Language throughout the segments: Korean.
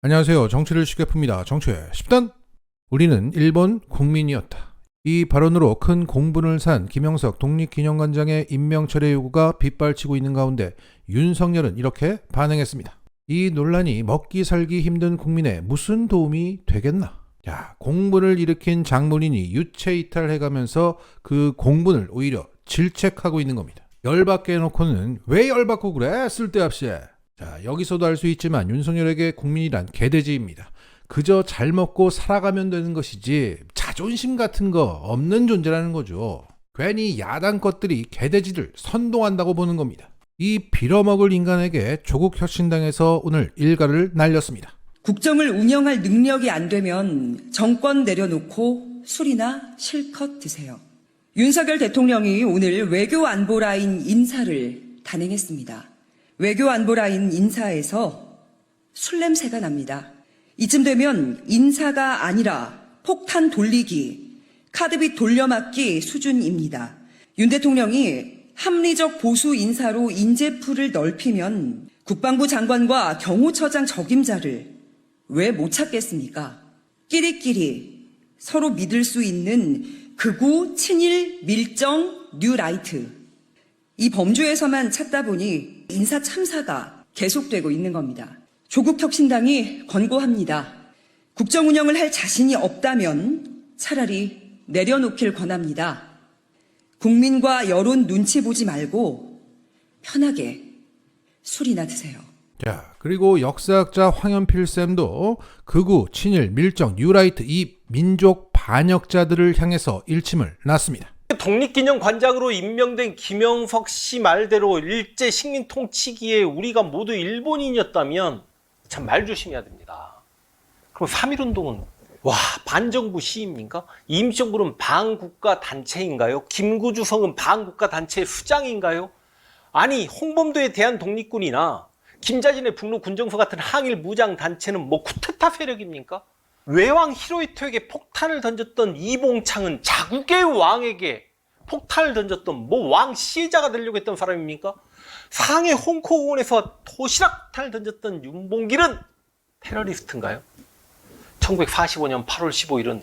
안녕하세요. 정치를 쉽게 풉니다. 정치의 10단. 우리는 일본 국민이었다. 이 발언으로 큰 공분을 산 김영석 독립기념관장의 임명 철회 요구가 빗발치고 있는 가운데 윤석열은 이렇게 반응했습니다. 이 논란이 먹기 살기 힘든 국민에 무슨 도움이 되겠나? 공분을 일으킨 장본인이 유체 이탈해가면서 그 공분을 오히려 질책하고 있는 겁니다. 열받게 해놓고는 왜 열받고 그래? 쓸데없이. 여기서도 알 수 있지만 윤석열에게 국민이란 개돼지입니다. 그저 잘 먹고 살아가면 되는 것이지 자존심 같은 거 없는 존재라는 거죠. 괜히 야당 것들이 개돼지를 선동한다고 보는 겁니다. 이 빌어먹을 인간에게 조국혁신당에서 오늘 일가를 날렸습니다. 국정을 운영할 능력이 안 되면 정권 내려놓고 술이나 실컷 드세요. 윤석열 대통령이 오늘 외교안보라인 인사를 단행했습니다. 외교안보라인 인사에서 술 냄새가 납니다. 이쯤 되면 인사가 아니라 폭탄 돌리기, 카드빚 돌려막기 수준입니다. 윤 대통령이 합리적 보수 인사로 인재풀을 넓히면 국방부 장관과 경호처장 적임자를 왜 못 찾겠습니까? 끼리끼리 서로 믿을 수 있는 극우 친일 밀정 뉴라이트. 이 범주에서만 찾다 보니 인사 참사가 계속되고 있는 겁니다. 조국혁신당이 권고합니다. 국정 운영을 할 자신이 없다면 차라리 내려놓길 권합니다. 국민과 여론 눈치 보지 말고 편하게 술이나 드세요. 그리고 역사학자 황현필 쌤도 극우, 친일, 밀정, 뉴라이트 이 민족 반역자들을 향해서 일침을 놨습니다. 독립기념관장으로 임명된 김영석 씨 말대로 일제 식민 통치기에 우리가 모두 일본인이었다면 참 말 조심해야 됩니다. 그럼 3.1운동은 반정부 시위입니까? 임시정부는 반국가 단체인가요? 김구주성은 반국가 단체의 수장인가요? 아니 홍범도에 대한 독립군이나 김자진의 북로 군정서 같은 항일 무장 단체는 쿠데타 세력입니까? 외왕 히로히토에게 폭탄을 던졌던 이봉창은 자국의 왕에게 폭탄을 던졌던 왕 시해자가 되려고 했던 사람입니까? 상해 홍콩공원에서 도시락탄을 던졌던 윤봉길은 테러리스트인가요? 1945년 8월 15일은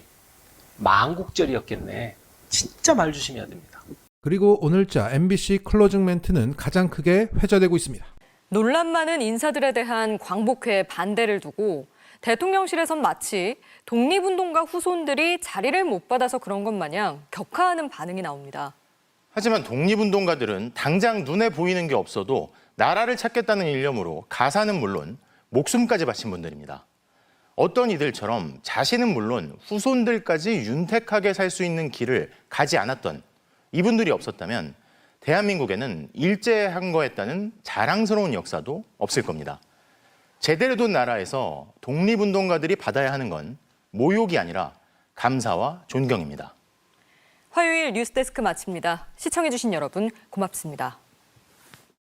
만국절이었겠네. 진짜 말 조심해야 됩니다. 그리고 오늘자 MBC 클로징 멘트는 가장 크게 회자되고 있습니다. 논란 많은 인사들에 대한 광복회의 반대를 두고 대통령실에선 마치 독립운동가 후손들이 자리를 못 받아서 그런 것 마냥 격하하는 반응이 나옵니다. 하지만 독립운동가들은 당장 눈에 보이는 게 없어도 나라를 찾겠다는 일념으로 가사는 물론 목숨까지 바친 분들입니다. 어떤 이들처럼 자신은 물론 후손들까지 윤택하게 살 수 있는 길을 가지 않았던 이분들이 없었다면 대한민국에는 일제항거했다는 자랑스러운 역사도 없을 겁니다. 제대로 된 나라에서 독립운동가들이 받아야 하는 건 모욕이 아니라 감사와 존경입니다. 화요일 뉴스데스크 마칩니다. 시청해주신 여러분 고맙습니다.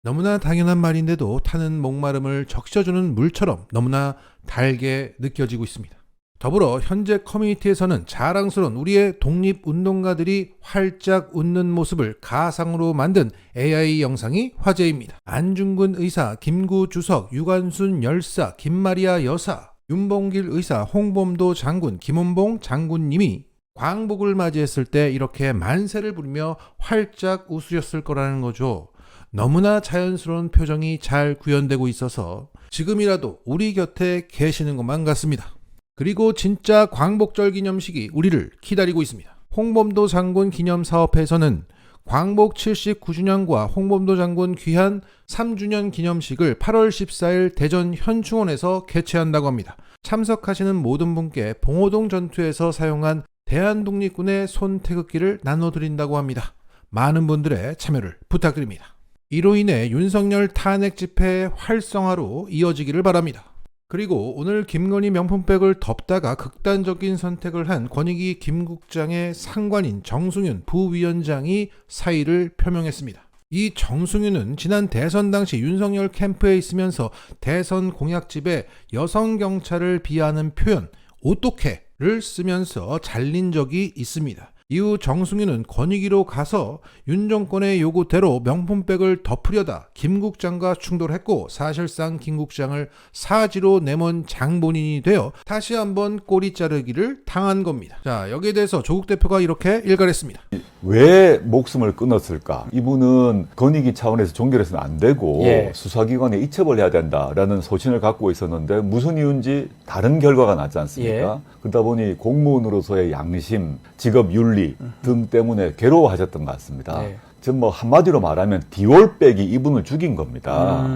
너무나 당연한 말인데도 타는 목마름을 적셔주는 물처럼 너무나 달게 느껴지고 있습니다. 더불어 현재 커뮤니티에서는 자랑스러운 우리의 독립운동가들이 활짝 웃는 모습을 가상으로 만든 AI 영상이 화제입니다. 안중근 의사, 김구주석, 유관순 열사, 김마리아 여사, 윤봉길 의사, 홍범도 장군, 김원봉 장군님이 광복을 맞이했을 때 이렇게 만세를 부리며 활짝 웃으셨을 거라는 거죠. 너무나 자연스러운 표정이 잘 구현되고 있어서 지금이라도 우리 곁에 계시는 것만 같습니다. 그리고 진짜 광복절 기념식이 우리를 기다리고 있습니다. 홍범도 장군 기념사업회에서는 광복 79주년과 홍범도 장군 귀환 3주년 기념식을 8월 14일 대전 현충원에서 개최한다고 합니다. 참석하시는 모든 분께 봉오동 전투에서 사용한 대한독립군의 손태극기를 나눠드린다고 합니다. 많은 분들의 참여를 부탁드립니다. 이로 인해 윤석열 탄핵 집회 활성화로 이어지기를 바랍니다. 그리고 오늘 김건희 명품백을 덮다가 극단적인 선택을 한 권익위 김국장의 상관인 정승윤 부위원장이 사의를 표명했습니다. 이 정승윤은 지난 대선 당시 윤석열 캠프에 있으면서 대선 공약집에 여성 경찰을 비하하는 표현 오똑해를 쓰면서 잘린 적이 있습니다. 이후 정승윤은 권익위로 가서 윤 정권의 요구대로 명품백을 덮으려다 김 국장과 충돌했고 사실상 김 국장을 사지로 내몬 장본인이 되어 다시 한번 꼬리 자르기를 당한 겁니다. 자, 여기에 대해서 조국 대표가 이렇게 일갈했습니다. 왜 목숨을 끊었을까? 이분은 권익위 차원에서 종결해서는 안 되고 예. 수사기관에 이첩을 해야 된다라는 소신을 갖고 있었는데 무슨 이유인지 다른 결과가 나지 않습니까? 그러다 보니 공무원으로서의 양심, 직업 윤리 등 때문에 괴로워하셨던 것 같습니다. 네. 전 뭐 한마디로 말하면 디올백이 이분을 죽인 겁니다.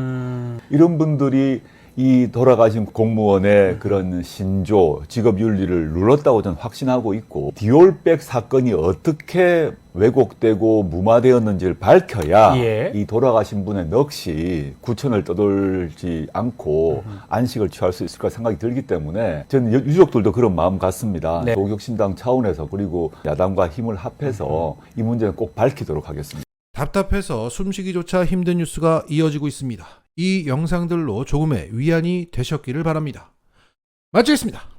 이런 분들이 이 돌아가신 공무원의 그런 신조, 직업 윤리를 눌렀다고 저는 확신하고 있고 디올백 사건이 어떻게 왜곡되고 무마되었는지를 밝혀야 예. 이 돌아가신 분의 넋이 구천을 떠돌지 않고 안식을 취할 수 있을 까 생각이 들기 때문에 저는 유족들도 그런 마음 같습니다. 네. 조국신당 차원에서 그리고 야당과 힘을 합해서 이 문제는 꼭 밝히도록 하겠습니다. 답답해서 숨쉬기조차 힘든 뉴스가 이어지고 있습니다. 이 영상들로 조금의 위안이 되셨기를 바랍니다. 마치겠습니다.